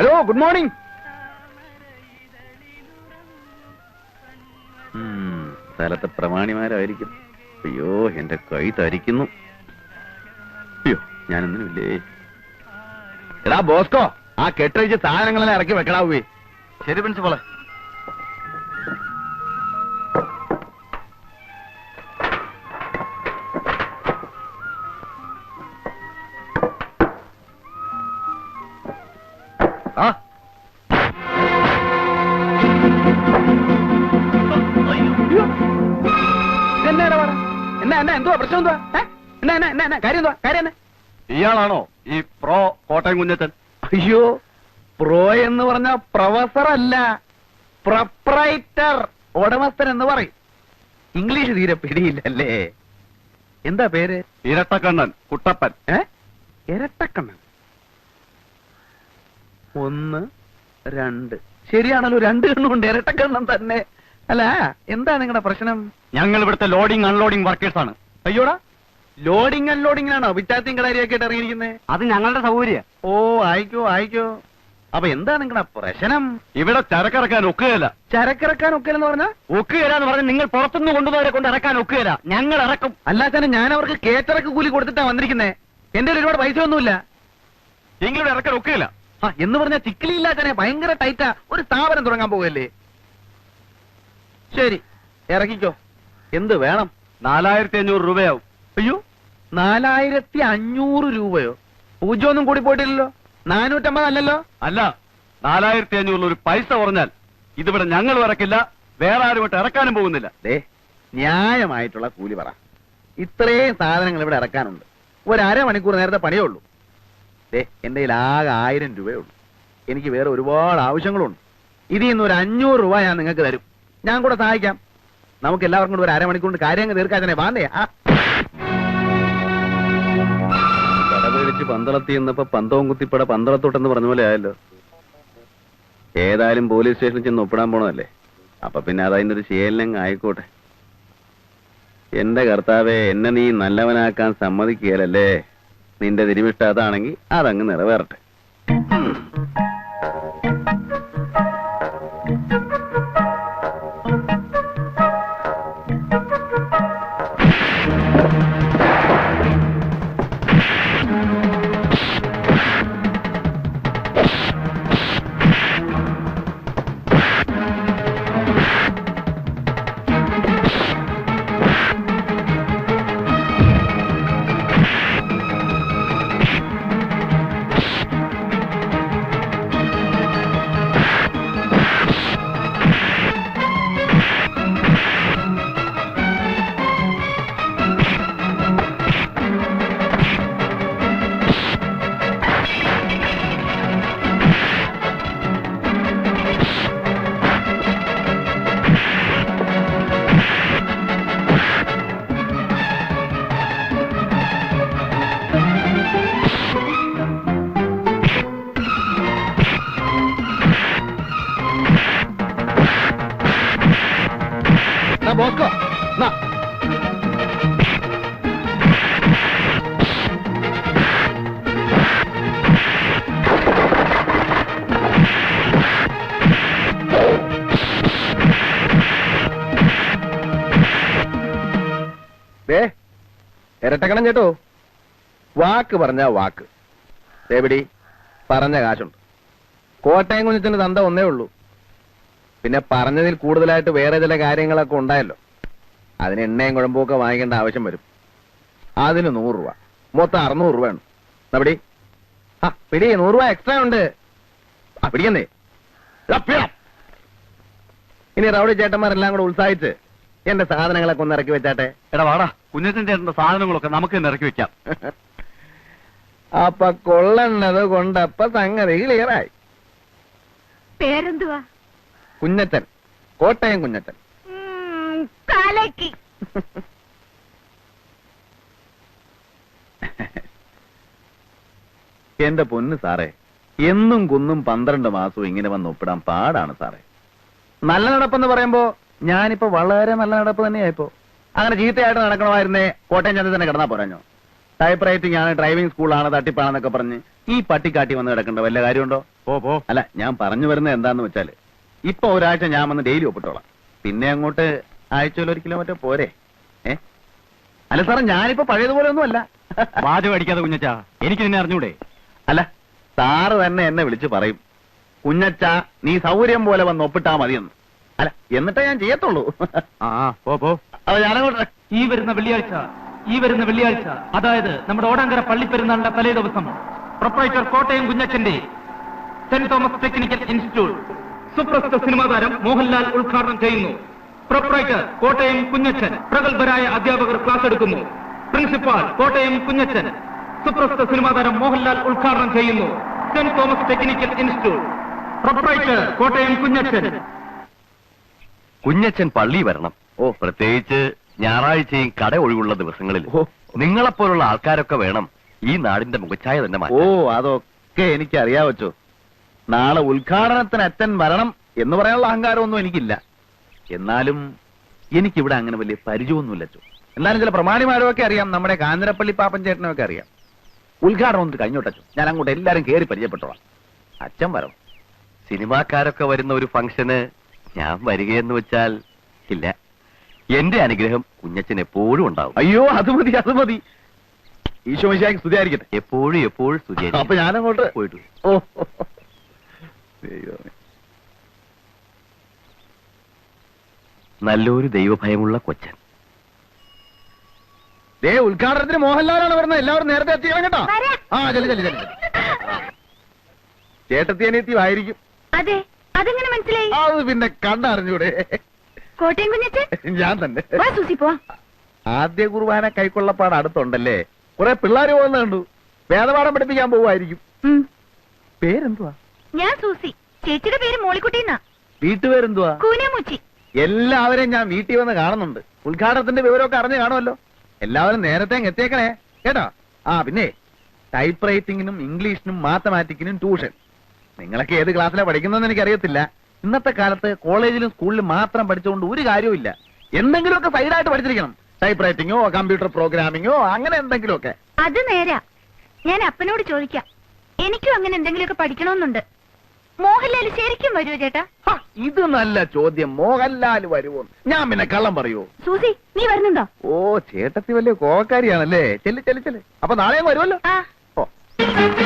Hello, good morning. സ്ഥലത്തെ പ്രമാണിമാരായിരിക്കും. അയ്യോ, എന്റെ കൈ തരിക്കുന്നു. അയ്യോ, ഞാനൊന്നുമില്ലേ. എടാ ബോസ്കോ, ആ കെട്ടഴിച്ച് സാധനങ്ങളെല്ലാം ഇറക്കി വെക്കടാവേ. ശരി പ്രിൻസിപ്പളെ. ആ എന്തുവാ പ്രശ്നം? എന്തുവാ കാര്യം? കാര്യം ഇയാളാണോ ഈ പ്രോ കോട്ടയം കുഞ്ഞച്ചൻ? അയ്യോ, പ്രോ എന്ന് പറഞ്ഞ പ്രൊഫസർ അല്ല, പ്രൊപ്രൈറ്റർ, ഉടമസ്ഥൻ എന്ന് പറയും. ഇംഗ്ലീഷ് തീരെ പിടിയില്ലല്ലേ. എന്താ പേര്? ഇരട്ടക്കണ്ണൻ കുട്ടപ്പൻ. ഇരട്ടക്കണ്ണൻ. 1 2 ശരിയാണല്ലോ, 2 കണ്ണുണ്ട്. ഇരട്ടക്കണ്ണൻ തന്നെ. അല്ല, എന്താ നിങ്ങളുടെ പ്രശ്നം? ഞങ്ങൾ ഇവിടുത്തെ ലോഡിംഗ് അൺലോഡിംഗ് വർക്കേഴ്സ് ആണ്. അയ്യോടാ, ലോഡിംഗ് അൺലോഡിംഗിനാണോ വിറ്റാത്തിയും കടാരിയൊക്കെ ആയിട്ട് ഇറങ്ങിയിരിക്കുന്നത്? അത് ഞങ്ങളുടെ സൗകര്യം. ഓ, ആയിക്കോ. അപ്പൊ എന്താ നിങ്ങളുടെ പ്രശ്നം? ഇവിടെ ചരക്കിറക്കാൻ ഒക്കുകയില്ല. ചരക്കിറക്കാൻ ഒക്കെയെന്ന് പറഞ്ഞാ? ഒക്കുകയില്ല എന്ന് പറഞ്ഞാൽ നിങ്ങൾ പുറത്തുനിന്ന് കൊണ്ടുപോയവരെ കൊണ്ട് ഇറക്കാൻ ഒക്കുകയില്ല. ഞങ്ങൾ ഇറക്കും. അല്ലാതെ ഞാൻ അവർക്ക് കേറ്ററക്ക് കൂലി കൊടുത്തിട്ടാ വന്നിരിക്കുന്നേ. എന്റെ ഒരുപാട് പൈസ ഒന്നുമില്ല. എങ്കിലും ഇറക്കാൻ ഒക്കുകയില്ല. എന്ന് പറഞ്ഞാൽ ചിക്കിലില്ലാത്തനെ ഭയങ്കര ടൈറ്റാ. ഒരു സ്ഥാപനം തുടങ്ങാൻ പോകല്ലേ. ശരി, ഇറക്കിക്കോ. എന്ത് വേണം? 4500 രൂപയാവും. അയ്യോ, 4500 രൂപയോ? പൂജ്യമൊന്നും കൂടി പോയിട്ടില്ലല്ലോ. 450 അല്ലല്ലോ? അല്ല, 4500 ഒരു പൈസ പറഞ്ഞാൽ ഇതിവിടെ ഞങ്ങൾ ഇറക്കില്ല, വേറെ ആരും ഇട്ട് ഇറക്കാനും പോകുന്നില്ല. ന്യായമായിട്ടുള്ള കൂലി പറ. ഇത്രയും സാധനങ്ങൾ ഇവിടെ ഇറക്കാനുണ്ട്. ഒരു അരമണിക്കൂർ നേരത്തെ പണിയേ ഉള്ളൂ. എന്റെ കയ്യിൽ ആകെ 1000 രൂപയേ ഉള്ളൂ. എനിക്ക് വേറെ ഒരുപാട് ആവശ്യങ്ങളുണ്ട്. ഇതിൽ നിന്ന് ഒരു 500 രൂപ ഞാൻ നിങ്ങൾക്ക് തരും. ഞാൻ കൂടെ സഹായിക്കാം. നമുക്ക് എല്ലാവർക്കും കൂടെ ഒരു അരമണിക്കൂറിന് കാര്യങ്ങൾ തീർക്കാതെ വാണ്ടേ? കടപേടിച്ച് പന്തളത്തി എന്നപ്പോ പന്തവും കുത്തിപ്പട പന്തളത്തോട്ടെന്ന് പറഞ്ഞ പോലെ ആയല്ലോ. ഏതായാലും പോലീസ് സ്റ്റേഷനിൽ ചെന്ന് ഒപ്പിടാൻ പോണതല്ലേ. അപ്പൊ പിന്നെ അതതിന്റെ ഒരു ശീലങ്ങ് ആയിക്കോട്ടെ. എന്റെ കർത്താവെ, എന്നെ നീ നല്ലവനാക്കാൻ സമ്മതിക്കുകയല്ലേ. നിന്റെ തിരുമിഷ്ട അതാണെങ്കിൽ അതങ്ങ് നിറവേറട്ടെ. ബോസ്കോ, ഇരട്ടക്കണം ചേട്ടോ. വാക്ക് പറഞ്ഞ വാക്ക്. എവിടെ പറഞ്ഞ കാശുണ്ട്. കോട്ടയം കുഞ്ഞിന്റെ തന്ത ഒന്നേ ഉള്ളൂ. പിന്നെ പറഞ്ഞതിൽ കൂടുതലായിട്ട് വേറെ ചില കാര്യങ്ങളൊക്കെ ഉണ്ടായല്ലോ. അതിന് എണ്ണയും കുഴമ്പൊക്കെ വാങ്ങിക്കേണ്ട ആവശ്യം വരും. അതിന് 100 രൂപ, മൊത്തം 600 രൂപ ഉണ്ട്. പിടി. പിടി, 100 രൂപ എക്സ്ട്രാ ഉണ്ട്. പിടിക്കുന്നേ. ഇനി റൗഡി ചേട്ടന്മാരെല്ലാം കൂടെ ഉത്സാഹിച്ച് എന്റെ സാധനങ്ങളൊക്കെ ഒന്ന് ഇറക്കി വെച്ചാട്ടെ. എടാ വാടാ, കുഞ്ഞച്ചൻ ചേട്ടന്റെ സാധനങ്ങളൊക്കെ നമുക്ക് തന്നെ ഇറക്കി വെക്കാം. അപ്പൊ കൊള്ളണത് കൊണ്ടപ്പ സംഗതി ക്ലിയറായി. പേരെന്തുവാ? കുഞ്ഞച്ചൻ, കോട്ടയം കുഞ്ഞച്ചൻ. എന്റെ പൊന്ന് സാറേ, എന്നും കുന്നും 12 മാസവും ഇങ്ങനെ വന്ന് ഒപ്പിടാൻ പാടാണ് സാറേ. നല്ല നടപ്പെന്ന് പറയുമ്പോ ഞാനിപ്പോ വളരെ നല്ല നടപ്പ് തന്നെയായിപ്പോ. അങ്ങനെ ചീത്തയായിട്ട് നടക്കണമായിരുന്നേ കോട്ടയം ചന്ത തന്നെ കിടന്നാ പോരാഞ്ഞോ. ടൈപ്പ് റൈറ്റിംഗ് ആണ്, ഡ്രൈവിംഗ് സ്കൂളാണ്, തട്ടിപ്പാണെന്നൊക്കെ പറഞ്ഞ് ഈ പട്ടിക്കാട്ടി വന്ന് കിടക്കേണ്ട വല്ല കാര്യമുണ്ടോ? പോ അല്ല ഞാൻ പറഞ്ഞു വരുന്നത് എന്താന്ന് വെച്ചാല് ഇപ്പൊ ഒരാഴ്ച ഞാൻ വന്ന് ഡെയിലി ഒപ്പിട്ടോളാം. പിന്നെ അങ്ങോട്ട് ആഴ്ചയിൽ 1 കിലോമീറ്റർ പോരെ? അല്ല സാറേ, ഞാനിപ്പോ പഴയതുപോലെ ഒന്നും അല്ല. വാചകം അടിക്കാതെ കുഞ്ഞച്ചാ, എനിക്ക് നിന്നെ അറിഞ്ഞൂടെ? അല്ല സാറ് തന്നെ എന്നെ വിളിച്ച് പറയും, കുഞ്ഞച്ച നീ സൗകര്യം പോലെ വന്ന് ഒപ്പിട്ടാ മതിയെന്ന്. അല്ല എന്നിട്ടേ ഞാൻ ചെയ്യത്തുള്ളൂ. പോ അത് ഞാനങ്ങോട്ട് ഈ വരുന്ന വെള്ളിയാഴ്ച അതായത് നമ്മുടെ ഓടാങ്കര പള്ളിപ്പെരുന്നാളിന്റെ തലേ ദിവസം പ്രൊപ്പറേറ്റർ കോട്ടയം കുഞ്ഞച്ചന്റെ സെന്റ് തോമസ് ടെക്നിക്കൽ ഇൻസ്റ്റിറ്റ്യൂട്ട് സുപ്രസിദ്ധ സിനിമാ താരം മോഹൻലാൽ ഉദ്ഘാടനം ചെയ്യുന്നു. പ്രൊപ്പറേറ്റർ കോട്ടയം കുഞ്ഞച്ചൻ, പ്രഗത്ഭരായ അധ്യാപകർ ക്ലാസ് എടുക്കുന്നു. പ്രിൻസിപ്പാൾ കോട്ടയം കുഞ്ഞച്ചൻ, സുപ്രസിദ്ധ സിനിമാ താരം മോഹൻലാൽ ഉദ്ഘാടനം ചെയ്യുന്നു. Saint Thomas technical institute. Proprietor Kottayam Kunjachan. Kunjachan പള്ളി വരണം. പ്രത്യേകിച്ച് ഞായറാഴ്ചയും കട ഒഴിവുള്ള ദിവസങ്ങളിൽ നിങ്ങളെപ്പോലുള്ള ആൾക്കാരൊക്കെ വേണം ഈ നാടിന്റെ മുഖച്ഛായ തന്നെ മാറ്റാൻ. അതൊക്കെ എനിക്ക് അറിയാവച്ചോ. നാളെ ഉദ്ഘാടനത്തിന് അച്ഛൻ വരണം എന്ന് പറയാനുള്ള അഹങ്കാരമൊന്നും എനിക്കില്ല. എന്നാലും എനിക്കിവിടെ അങ്ങനെ വലിയ പരിചയമൊന്നുമില്ല അച്ചോ. എന്നാലും ചില പ്രമാണിമാരൊക്കെ അറിയാം, നമ്മുടെ കാഞ്ഞിരപ്പള്ളി പാപ്പൻ ചേട്ടനൊക്കെ അറിയാം. ഉദ്ഘാടനം ഒന്ന് കഴിഞ്ഞോട്ടച്ചോ, ഞാൻ അങ്ങോട്ട് എല്ലാരും കയറി പരിചയപ്പെട്ടോളാം. അച്ഛൻ വരണം. സിനിമാക്കാരൊക്കെ വരുന്ന ഒരു ഫംഗ്ഷന് ഞാൻ വരികയെന്ന് വെച്ചാൽ ഇല്ല. എന്റെ അനുഗ്രഹം കുഞ്ഞച്ചൻ എപ്പോഴും ഉണ്ടാവും. അയ്യോ അത് മതി. ഈശോ മിശിഹായ്ക്ക് സ്തുതിയായിരിക്കട്ടെ. എപ്പോഴും സ്തുതി. അപ്പൊ ഞാനങ്ങോട്ട് പോയിട്ട് നല്ലൊരു ദൈവഭയമുള്ള കൊച്ചൻ. ഉദ്ഘാടനത്തിന് മോഹൻലാലാണ് പറഞ്ഞത്. എല്ലാവരും നേരത്തെ എത്തിക്കണം കേട്ടോ. ചെല്ലു ചേട്ടത്തി അനിയത്തി ആയിരിക്കും. അതെ, അതെങ്ങനെ മനസ്സിലായി? അത് പിന്നെ കണ്ടറിഞ്ഞൂടെ? കോട്ടയം കുഞ്ഞച്ചൻ ഞാൻ തന്നെ. വാ സൂസി പോവാ. ആദ്യ കുർബാന കൈക്കൊള്ളപ്പാട് അടുത്തുണ്ടല്ലേ. കുറെ പിള്ളേര് പോകുന്ന കണ്ടു. വേദപാഠം പഠിപ്പിക്കാൻ പോവായിരിക്കും. പേരെന്തുവാ? ഞാൻ സൂസി. ചേച്ചിയുടെ പേര് മോളിക്കുട്ടിന്നാ. വീട്ടുപേരെന്തുവാ? കൂനമുച്ചി. എല്ലാവരെയും ഞാൻ വീട്ടിൽ വന്ന് കാണുന്നുണ്ട്. ഉദ്ഘാടനത്തിന്റെ വിവരമൊക്കെ അറിഞ്ഞു കാണുമല്ലോ. എല്ലാവരും നേരത്തെ എത്തിയേക്കണേ കേട്ടോ. പിന്നെ ടൈപ്പ് റൈറ്റിംഗിനും ഇംഗ്ലീഷിനും മാത്തമാറ്റിക്കിനും ട്യൂഷൻ. നിങ്ങളൊക്കെ ഏത് ക്ലാസ്സിലാണ് പഠിക്കുന്നതെന്ന് എനിക്കറിയത്തില്ല. ഇന്നത്തെ കാലത്ത് കോളേജിലും സ്കൂളിലും മാത്രം പഠിച്ചുകൊണ്ട് ഒരു കാര്യമില്ല. എന്തെങ്കിലുമൊക്കെ സൈഡായിട്ട് പഠിച്ചിരിക്കണം. ടൈപ്പ് റൈറ്റിംഗോ കമ്പ്യൂട്ടർ പ്രോഗ്രാമിങ്ങോ അങ്ങനെ എന്തെങ്കിലുമൊക്കെ. അത് നേരാ. ഞാൻ അപ്പനോട് ചോദിക്കാം. എനിക്കും അങ്ങനെ എന്തെങ്കിലുമൊക്കെ പഠിക്കണമെന്നുണ്ട്. മോഹൻലാൽ ശരിക്കും വരുമോ ചേട്ടാ? ഇത് നല്ല ചോദ്യം. മോഹൻലാൽ വരുമോ? ഞാൻ പിന്നെ കള്ളം പറയൂ? സൂസി നീ വരുന്നുണ്ടോ? ചേട്ടത്തി വലിയ കോവക്കാരിയാണല്ലേ. ചെല്ല്. അപ്പൊ നാളെയും വരുമല്ലോ.